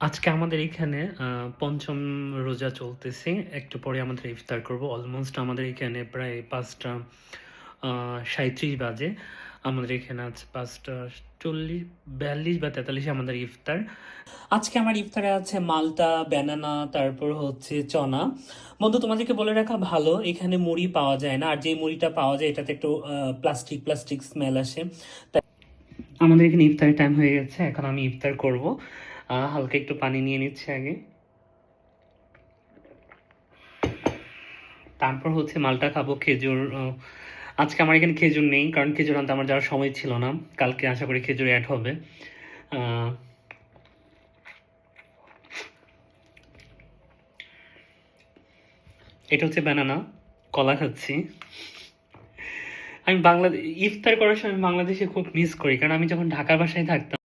আজকে আমাদের এখানে পঞ্চম রোজা চলতেছে। একটু পরে আমাদের ইফতার করব। অলমোস্ট আমাদের এখানে প্রায় ৫টা ৩৭ বাজে। আমাদের এখানে আজ ৫টা ৪২ বা ৪৩ আমাদের ইফতার। আজকে আমার ইফতারে আছে মালটা, ব্যানানা, তারপর হচ্ছে চনা। বন্ধু তোমাদেরকে বলে রাখা ভালো, এখানে মুড়ি পাওয়া যায় না। আর যে মুড়িটা পাওয়া যায় এটাতে একটু প্লাস্টিক প্লাস্টিক স্মেল আসে। আমাদের এখানে ইফতারের টাইম হয়ে গেছে, এখন আমি ইফতার করব। হালকা একটু পানি নিয়ে নিচ্ছি আগে, তারপর হচ্ছে মালটা খাবো। খেজুর আজকে আমার এখানে খেজুর নেই, কারণ খেজুর আনতে আমার যাওয়ার সময় ছিল না। কালকে আশা করি খেজুর অ্যাড হবে। আহ, এটা হচ্ছে ব্যানানা, কলা খাচ্ছি। আমি ইফতার করার সময় বাংলাদেশে খুব মিস করি, কারণ আমি যখন ঢাকার বাসায় থাকতাম